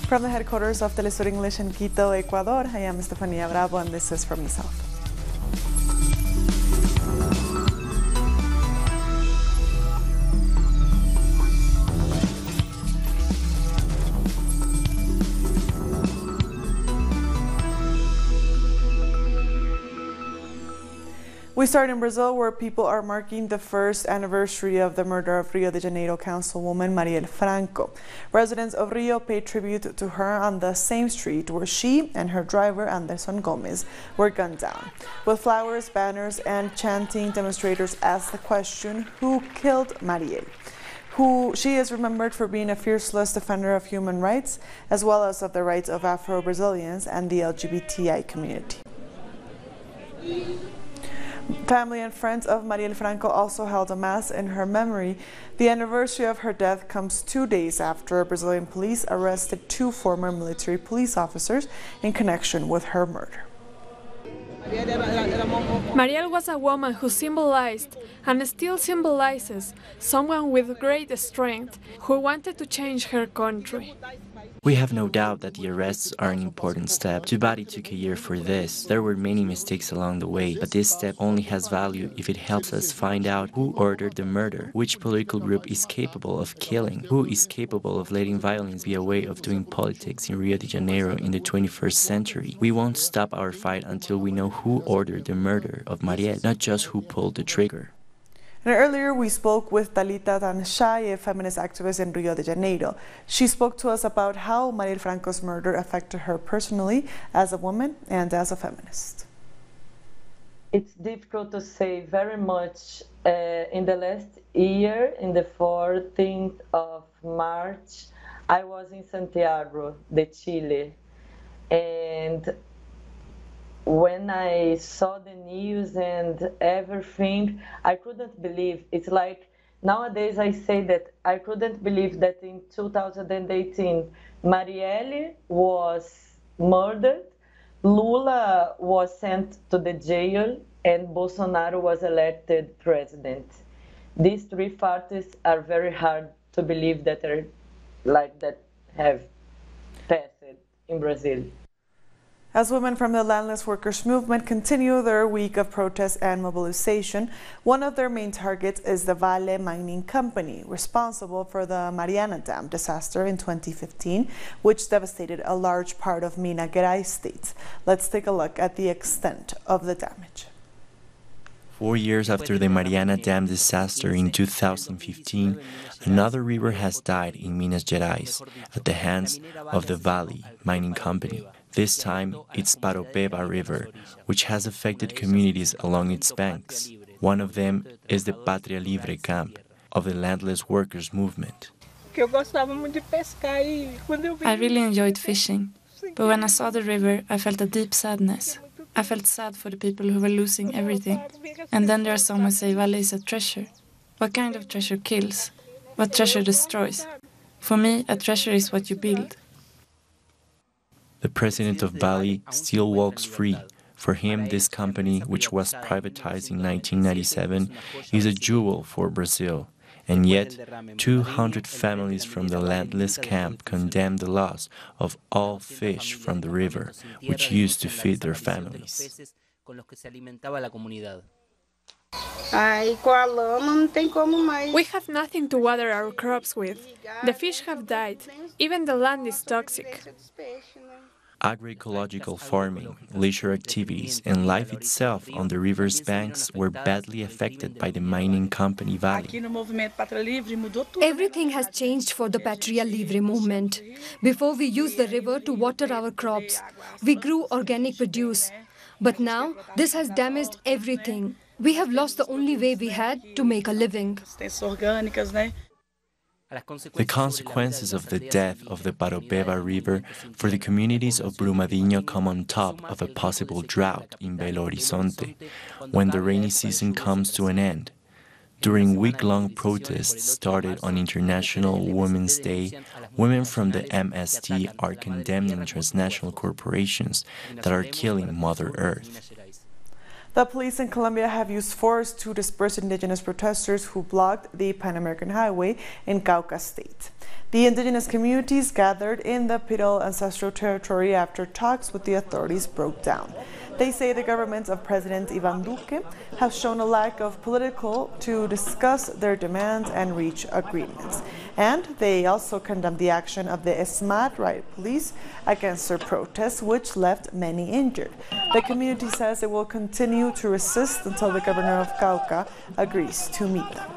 From the headquarters of Telesur English in Quito, Ecuador, I am Estefania Bravo, and this is From the South. We start in Brazil, where people are marking the first anniversary of the murder of Rio de Janeiro councilwoman Marielle Franco. Residents of Rio paid tribute to her on the same street where she and her driver, Anderson Gomez, were gunned down. With flowers, banners, and chanting, demonstrators asked the question, who killed Marielle? She is remembered for being a fearless defender of human rights, as well as of the rights of Afro-Brazilians and the LGBTI community. Family and friends of Marielle Franco also held a mass in her memory. The anniversary of her death comes 2 days after Brazilian police arrested 2 former military police officers in connection with her murder. Marielle was a woman who symbolized, and still symbolizes, someone with great strength who wanted to change her country. We have no doubt that the arrests are an important step. Tubati took a year for this. There were many mistakes along the way, but this step only has value if it helps us find out who ordered the murder, which political group is capable of killing, who is capable of letting violence be a way of doing politics in Rio de Janeiro in the 21st century. We won't stop our fight until we know who ordered the murder of Marielle, not just who pulled the trigger. And earlier we spoke with Talita Tanshai, a feminist activist in Rio de Janeiro. She spoke to us about how Marielle Franco's murder affected her personally as a woman and as a feminist. It's difficult to say very much. In the last year, in the 14th of March, I was in Santiago de Chile, and when I saw the news and everything, I couldn't believe. It's like nowadays I say that I couldn't believe that in 2018 Marielle was murdered, Lula was sent to the jail, and Bolsonaro was elected president. These 3 parties are very hard to believe that are like that have passed in Brazil. As women from the Landless Workers Movement continue their week of protest and mobilization, one of their main targets is the Vale mining company, responsible for the Mariana Dam disaster in 2015, which devastated a large part of Minas Gerais state. Let's take a look at the extent of the damage. 4 years after the Mariana Dam disaster in 2015, another river has died in Minas Gerais at the hands of the Vale mining company. This time, it's Paraopeba River, which has affected communities along its banks. One of them is the Pátria Livre camp of the Landless Workers Movement. I really enjoyed fishing, but when I saw the river, I felt a deep sadness. I felt sad for the people who were losing everything. And then there are some who say Vale is a treasure. What kind of treasure kills? What treasure destroys? For me, a treasure is what you build. The president of Vale still walks free. For him, this company, which was privatized in 1997, is a jewel for Brazil. And yet, 200 families from the landless camp condemn the loss of all fish from the river, which used to feed their families. We have nothing to water our crops with. The fish have died. Even the land is toxic. Agroecological farming, leisure activities, and life itself on the river's banks were badly affected by the mining company Vale. Everything has changed for the Pátria Livre movement. Before we used the river to water our crops. We grew organic produce. But now, this has damaged everything. We have lost the only way we had to make a living. The consequences of the death of the Paraopeba River for the communities of Brumadinho come on top of a possible drought in Belo Horizonte when the rainy season comes to an end. During week-long protests started on International Women's Day, women from the MST are condemning transnational corporations that are killing Mother Earth. The police in Colombia have used force to disperse indigenous protesters who blocked the Pan American Highway in Cauca State. The indigenous communities gathered in the Pidal ancestral territory after talks with the authorities broke down. They say the government of President Ivan Duque has shown a lack of political to discuss their demands and reach agreements. And they also condemn the action of the ESMAD riot police against their protests, which left many injured. The community says it will continue to resist until the governor of Cauca agrees to meet them.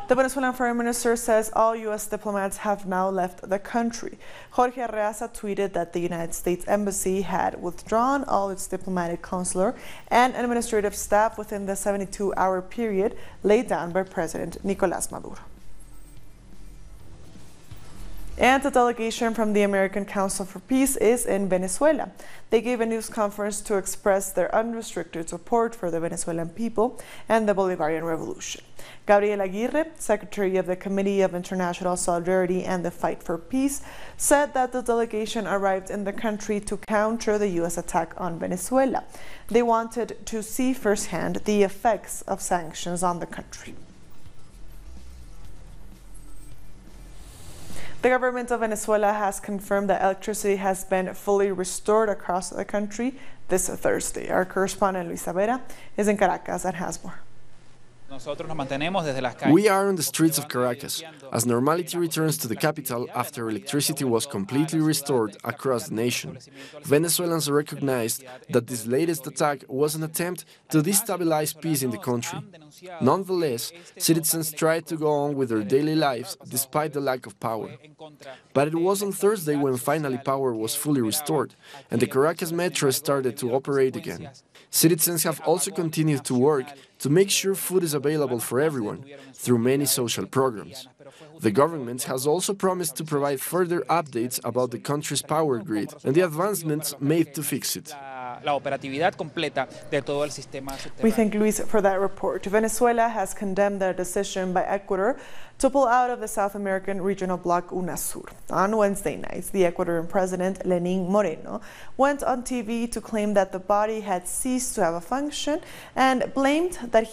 The Venezuelan Foreign Minister says all U.S. diplomats have now left the country. Jorge Arreaza tweeted that the United States Embassy had withdrawn all its diplomatic, consular, and administrative staff within the 72-hour period laid down by President Nicolás Maduro. And a delegation from the American Council for Peace is in Venezuela. They gave a news conference to express their unrestricted support for the Venezuelan people and the Bolivarian Revolution. Gabriel Aguirre, Secretary of the Committee of International Solidarity and the Fight for Peace, said that the delegation arrived in the country to counter the U.S. attack on Venezuela. They wanted to see firsthand the effects of sanctions on the country. The government of Venezuela has confirmed that electricity has been fully restored across the country this Thursday. Our correspondent Luisa Vera is in Caracas and has more. We are on the streets of Caracas, as normality returns to the capital after electricity was completely restored across the nation. Venezuelans recognized that this latest attack was an attempt to destabilize peace in the country. Nonetheless, citizens tried to go on with their daily lives despite the lack of power. But it was on Thursday when finally power was fully restored, and the Caracas metro started to operate again. Citizens have also continued to work to make sure food is available for everyone through many social programs. The government has also promised to provide further updates about the country's power grid and the advancements made to fix it. We thank Luis for that report. Venezuela has condemned the decision by Ecuador to pull out of the South American regional bloc UNASUR. On Wednesday nights, the Ecuadorian president, Lenín Moreno, went on TV to claim that the body had ceased to have a function and blamed that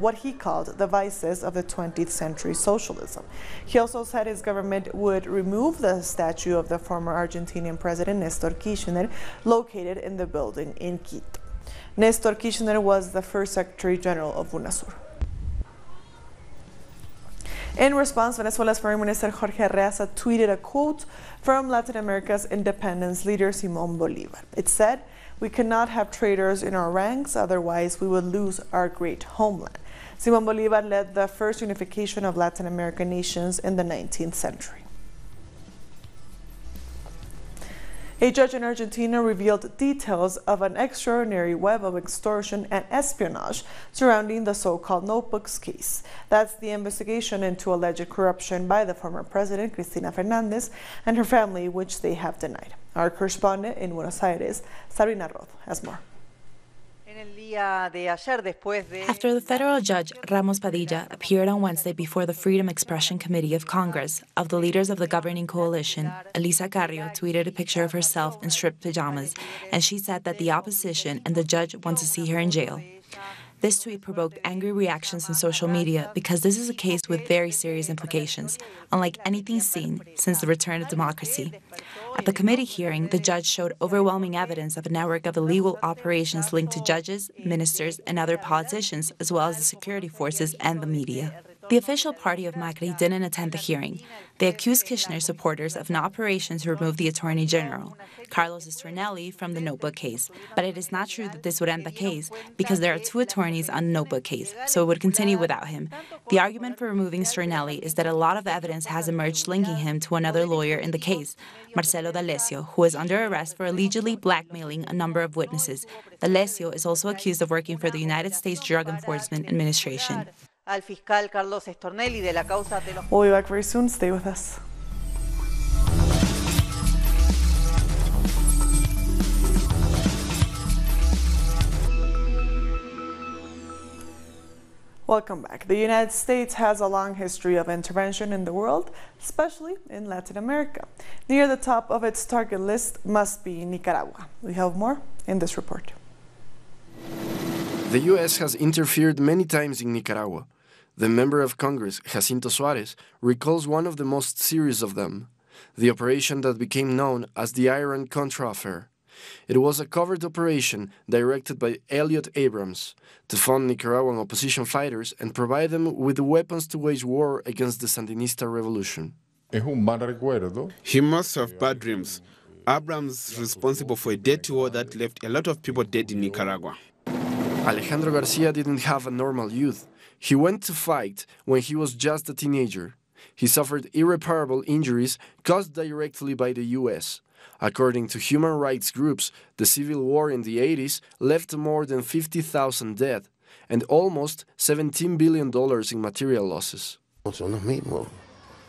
what he called the vices of the 20th century socialism. He also said his government would remove the statue of the former Argentinian president, Néstor Kirchner, located in the building in Quito. Néstor Kirchner was the first Secretary General of UNASUR. In response, Venezuela's Foreign Minister Jorge Arreaza tweeted a quote from Latin America's independence leader Simón Bolívar. It said, "We cannot have traitors in our ranks, otherwise we would lose our great homeland." Simón Bolívar led the first unification of Latin American nations in the 19th century. A judge in Argentina revealed details of an extraordinary web of extortion and espionage surrounding the so-called notebooks case. That's the investigation into alleged corruption by the former president, Cristina Fernández, and her family, which they have denied. Our correspondent in Buenos Aires, Sabrina Roth, has more. After the federal judge Ramos Padilla appeared on Wednesday before the Freedom Expression Committee of Congress, of the leaders of the governing coalition, Elisa Carrillo tweeted a picture of herself in stripped pajamas, and she said that the opposition and the judge want to see her in jail. This tweet provoked angry reactions in social media because this is a case with very serious implications, unlike anything seen since the return of democracy. At the committee hearing, the judge showed overwhelming evidence of a network of illegal operations linked to judges, ministers, and other politicians, as well as the security forces and the media. The official party of Macri didn't attend the hearing. They accused Kirchner's supporters of an operation to remove the Attorney General, Carlos Stornelli, from the notebook case. But it is not true that this would end the case, because there are two attorneys on the notebook case, so it would continue without him. The argument for removing Stornelli is that a lot of evidence has emerged linking him to another lawyer in the case, Marcelo D'Alessio, who is under arrest for allegedly blackmailing a number of witnesses. D'Alessio is also accused of working for the United States Drug Enforcement Administration. We'll be back very soon. Stay with us. Welcome back. The United States has a long history of intervention in the world, especially in Latin America. Near the top of its target list must be Nicaragua. We have more in this report. The U.S. has interfered many times in Nicaragua. The member of Congress, Jacinto Suarez, recalls one of the most serious of them, the operation that became known as the Iran-Contra affair. It was a covert operation directed by Elliot Abrams to fund Nicaraguan opposition fighters and provide them with the weapons to wage war against the Sandinista revolution. He must have bad dreams. Abrams is responsible for a dirty war that left a lot of people dead in Nicaragua. Alejandro Garcia didn't have a normal youth. He went to fight when he was just a teenager. He suffered irreparable injuries caused directly by the U.S. According to human rights groups, the civil war in the 80s left more than 50,000 dead and almost $17 billion in material losses.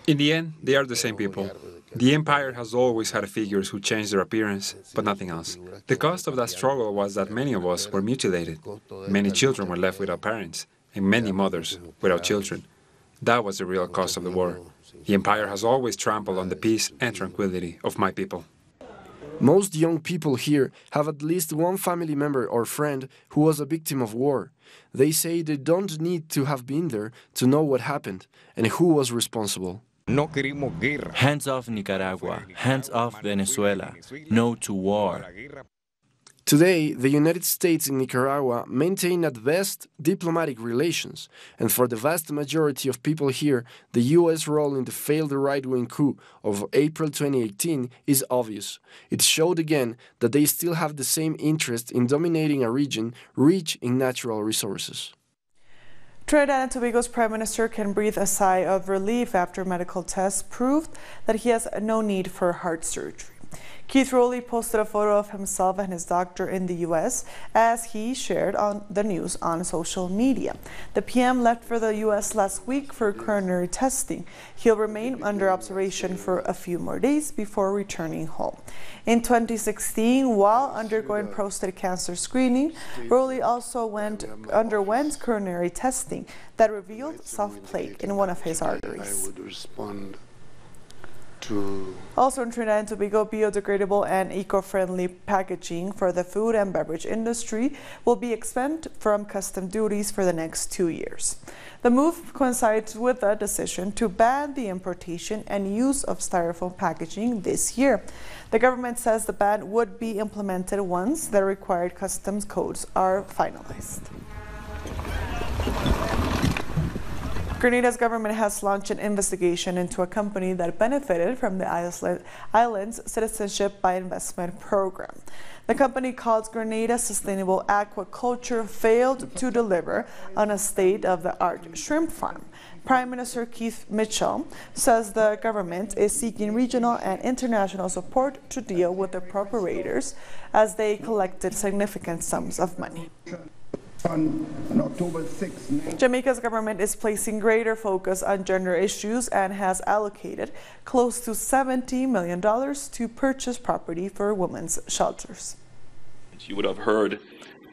In the end, they are the same people. The empire has always had figures who changed their appearance, but nothing else. The cost of that struggle was that many of us were mutilated. Many children were left without parents, and many mothers without children. That was the real cost of the war. The empire has always trampled on the peace and tranquility of my people. Most young people here have at least one family member or friend who was a victim of war. They say they don't need to have been there to know what happened and who was responsible. Hands off Nicaragua, hands off Venezuela, no to war. Today, the United States and Nicaragua maintain at best diplomatic relations, and for the vast majority of people here, the U.S. role in the failed right-wing coup of April 2018 is obvious. It showed again that they still have the same interest in dominating a region rich in natural resources. Trinidad and Tobago's Prime Minister can breathe a sigh of relief after medical tests proved that he has no need for heart surgery. Keith Rowley posted a photo of himself and his doctor in the U.S. as he shared on the news on social media. The PM left for the U.S. last week for coronary testing. He'll remain under observation for a few more days before returning home. In 2016, while undergoing prostate cancer screening, Rowley also underwent coronary testing that revealed soft plaque in one of his arteries. Also in Trinidad and Tobago, biodegradable and eco-friendly packaging for the food and beverage industry will be exempt from custom duties for the next 2 years. The move coincides with the decision to ban the importation and use of styrofoam packaging this year. The government says the ban would be implemented once the required customs codes are finalized. Grenada's government has launched an investigation into a company that benefited from the island's Citizenship by Investment program. The company, called Grenada Sustainable Aquaculture, failed to deliver on a state-of-the-art shrimp farm. Prime Minister Keith Mitchell says the government is seeking regional and international support to deal with the proprietors as they collected significant sums of money. On October 6th. Jamaica's government is placing greater focus on gender issues and has allocated close to $70 million to purchase property for women's shelters. You would have heard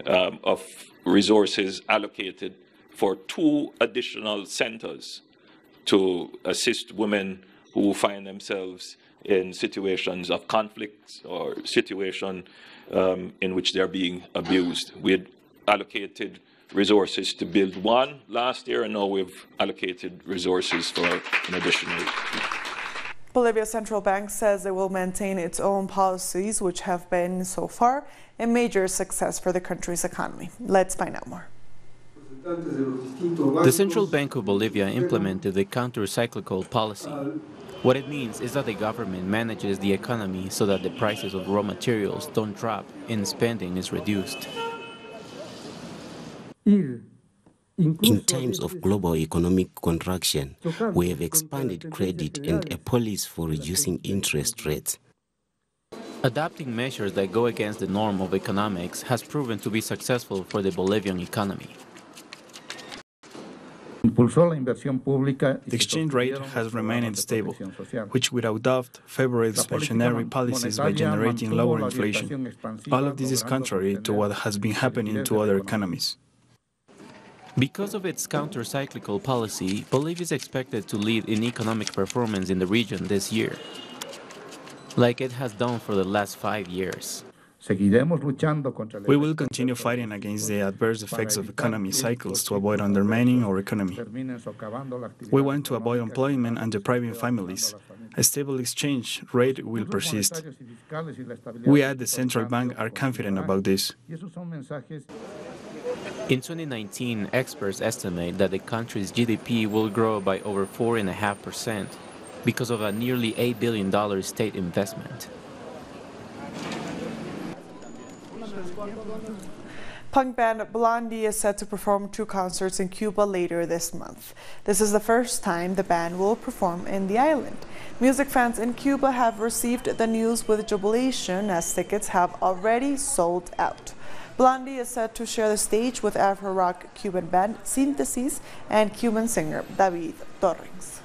of resources allocated for 2 additional centers to assist women who find themselves in situations of conflict or situation in which they're being abused. We had allocated resources to build 1 last year, and now we've allocated resources for an additional. Bolivia's central bank says it will maintain its own policies, which have been so far a major success for the country's economy. Let's find out more. The Central Bank of Bolivia implemented the counter-cyclical policy. What it means is that the government manages the economy so that the prices of raw materials don't drop and spending is reduced. In times of global economic contraction, we have expanded credit and a policy for reducing interest rates. Adopting measures that go against the norm of economics has proven to be successful for the Bolivian economy. The exchange rate has remained stable, which without doubt favors expansionary policies by generating lower inflation. All of this is contrary to what has been happening to other economies. Because of its counter-cyclical policy, Bolivia is expected to lead in economic performance in the region this year, like it has done for the last 5 years. We will continue fighting against the adverse effects of economy cycles to avoid undermining our economy. We want to avoid employment and depriving families. A stable exchange rate will persist. We at the central bank are confident about this. In 2019, experts estimate that the country's GDP will grow by over 4.5% because of a nearly $8 billion state investment. Punk band Blondie is set to perform 2 concerts in Cuba later this month. This is the first time the band will perform in the island. Music fans in Cuba have received the news with jubilation as tickets have already sold out. Blondie is set to share the stage with Afro-rock Cuban band Synthesis and Cuban singer David Torrens.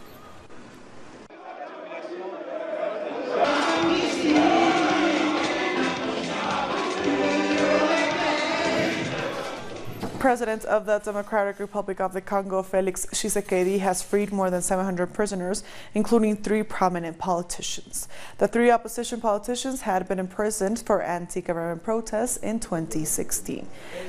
President of the Democratic Republic of the Congo, Felix Tshisekedi, has freed more than 700 prisoners, including 3 prominent politicians. The 3 opposition politicians had been imprisoned for anti-government protests in 2016.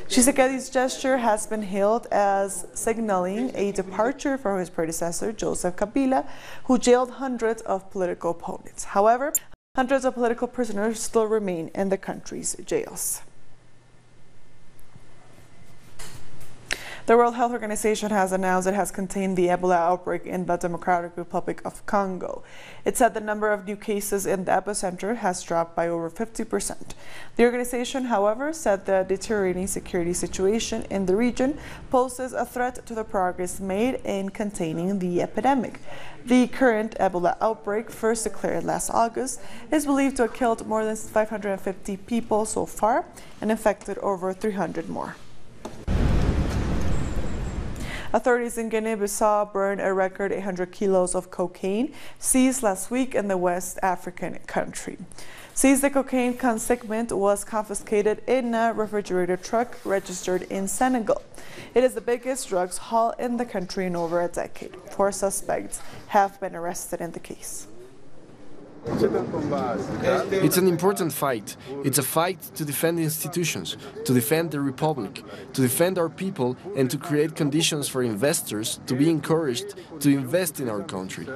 Tshisekedi's gesture has been hailed as signaling a departure from his predecessor, Joseph Kabila, who jailed hundreds of political opponents. However, hundreds of political prisoners still remain in the country's jails. The World Health Organization has announced it has contained the Ebola outbreak in the Democratic Republic of Congo. It said the number of new cases in the epicenter has dropped by over 50%. The organization, however, said the deteriorating security situation in the region poses a threat to the progress made in containing the epidemic. The current Ebola outbreak, first declared last August, is believed to have killed more than 550 people so far and infected over 300 more. Authorities in Guinea-Bissau burned a record 800 kilos of cocaine seized last week in the West African country. Seized the cocaine consignment was confiscated in a refrigerated truck registered in Senegal. It is the biggest drugs haul in the country in over a decade. 4 suspects have been arrested in the case. It's an important fight. It's a fight to defend institutions, to defend the republic, to defend our people, and to create conditions for investors to be encouraged to invest in our country.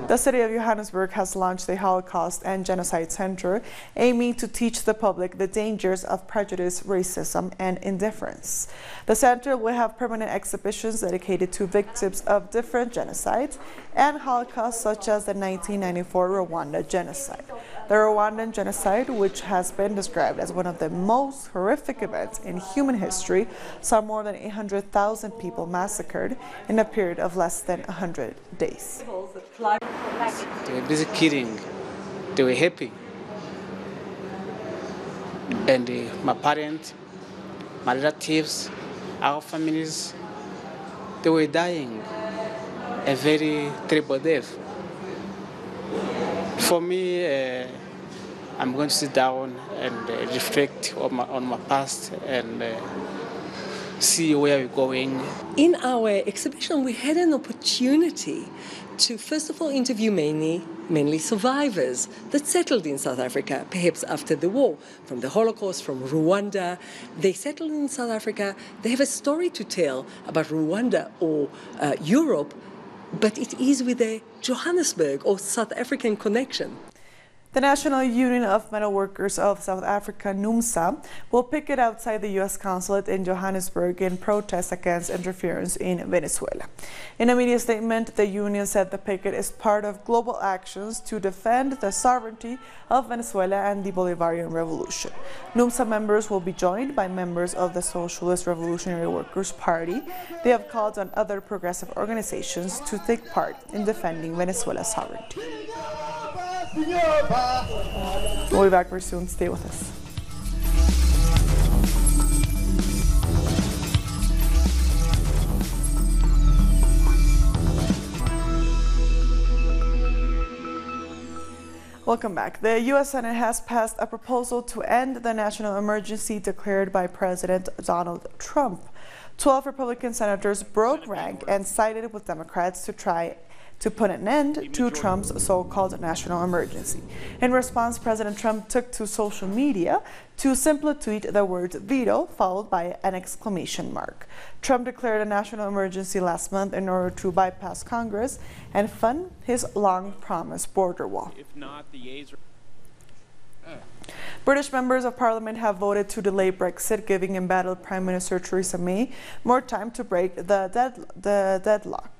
The city of Johannesburg has launched a Holocaust and Genocide Center aiming to teach the public the dangers of prejudice, racism, and indifference. The center will have permanent exhibitions dedicated to victims of different genocides and Holocausts, such as the 1994 Rwanda genocide. The Rwandan genocide, which has been described as one of the most horrific events in human history, saw more than 800,000 people massacred in a period of less than 100 days. They were busy kidding. They were happy. And my parents, my relatives, our families, they were dying a very terrible death. For me, I'm going to sit down and reflect on my past and see where we're going. In our exhibition, we had an opportunity to, first of all, interview mainly survivors that settled in South Africa, perhaps after the war, from the Holocaust, from Rwanda. They settled in South Africa. They have a story to tell about Rwanda or Europe, but it is with a Johannesburg or South African connection. The National Union of Metalworkers of South Africa, NUMSA, will picket outside the U.S. consulate in Johannesburg in protest against interference in Venezuela. In a media statement, the union said the picket is part of global actions to defend the sovereignty of Venezuela and the Bolivarian Revolution. NUMSA members will be joined by members of the Socialist Revolutionary Workers' Party. They have called on other progressive organizations to take part in defending Venezuela's sovereignty. We'll be back very soon. Stay with us. Welcome back. The U.S. Senate has passed a proposal to end the national emergency declared by President Donald Trump. 12 Republican senators broke rank and sided with Democrats to try to put an end to Trump's so-called national emergency. In response, President Trump took to social media to simply tweet the word veto followed by an exclamation mark. Trump declared a national emergency last month in order to bypass Congress and fund his long-promised border wall. British members of parliament have voted to delay Brexit, giving embattled Prime Minister Theresa May more time to break the deadlock.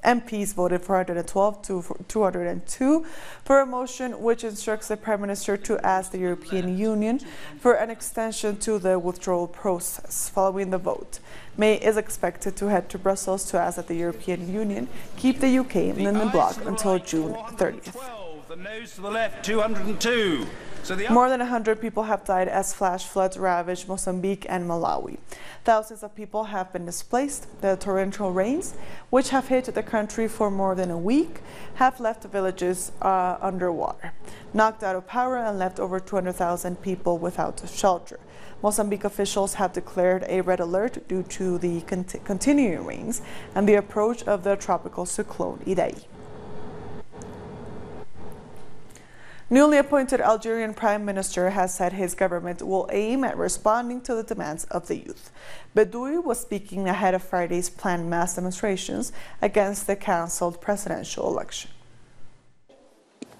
MPs voted 412 to 202 for a motion which instructs the Prime Minister to ask the European Union for an extension to the withdrawal process. Following the vote, May is expected to head to Brussels to ask that the European Union keep the UK in the bloc until June 30th. The noes to the left, 202. More than 100 people have died as flash floods ravaged Mozambique and Malawi. Thousands of people have been displaced. The torrential rains, which have hit the country for more than a week, have left villages underwater, knocked out of power, and left over 200,000 people without shelter. Mozambique officials have declared a red alert due to the continuing rains and the approach of the tropical cyclone Idai. Newly appointed Algerian Prime Minister has said his government will aim at responding to the demands of the youth. Bedoui was speaking ahead of Friday's planned mass demonstrations against the cancelled presidential election.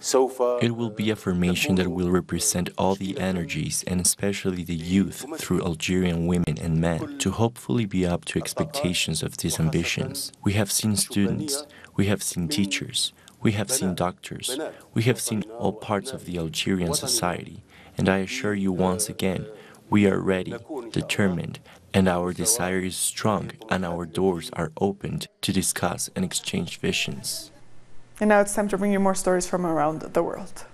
It will be a formation that will represent all the energies and especially the youth through Algerian women and men to hopefully be up to expectations of these ambitions. We have seen students, we have seen teachers, we have seen doctors, we have seen all parts of the Algerian society, and I assure you once again, we are ready, determined, and our desire is strong, and our doors are opened to discuss and exchange visions. And now it's time to bring you more stories from around the world.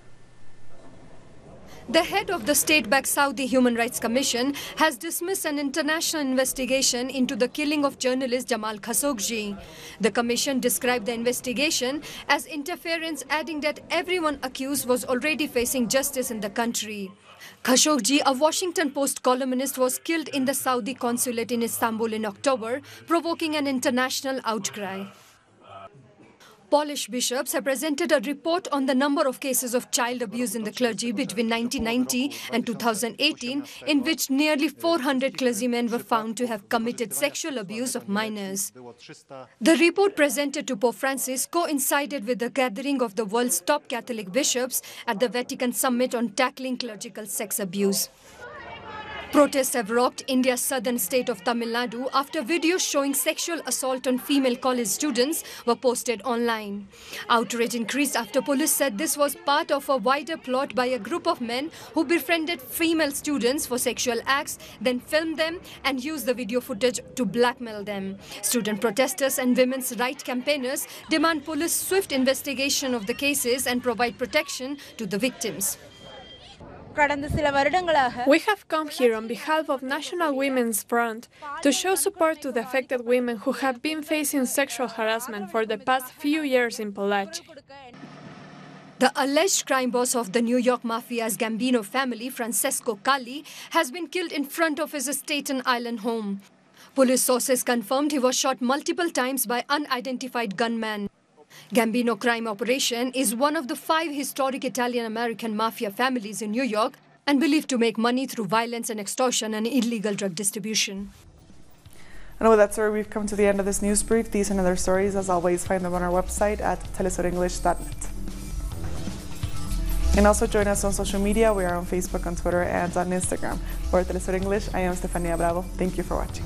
The head of the state-backed Saudi Human Rights Commission has dismissed an international investigation into the killing of journalist Jamal Khashoggi. The commission described the investigation as interference, adding that everyone accused was already facing justice in the country. Khashoggi, a Washington Post columnist, was killed in the Saudi consulate in Istanbul in October, provoking an international outcry. Polish bishops have presented a report on the number of cases of child abuse in the clergy between 1990 and 2018, in which nearly 400 clergymen were found to have committed sexual abuse of minors. The report presented to Pope Francis coincided with the gathering of the world's top Catholic bishops at the Vatican Summit on tackling clerical sex abuse. Protests have rocked India's southern state of Tamil Nadu after videos showing sexual assault on female college students were posted online. Outrage increased after police said this was part of a wider plot by a group of men who befriended female students for sexual acts, then filmed them and used the video footage to blackmail them. Student protesters and women's rights campaigners demand police swift investigation of the cases and provide protection to the victims. We have come here on behalf of National Women's Front to show support to the affected women who have been facing sexual harassment for the past few years in Pollachi. The alleged crime boss of the New York Mafia's Gambino family, Francesco Calli, has been killed in front of his Staten Island home. Police sources confirmed he was shot multiple times by unidentified gunmen. Gambino crime operation is one of the 5 historic Italian-American mafia families in New York and believed to make money through violence and extortion and illegal drug distribution. And with that story, we've come to the end of this news brief. These and other stories, as always, find them on our website at telesurenglish.net. And also join us on social media. We are on Facebook, on Twitter, and on Instagram. For Telesur English, I am Stefania Bravo. Thank you for watching.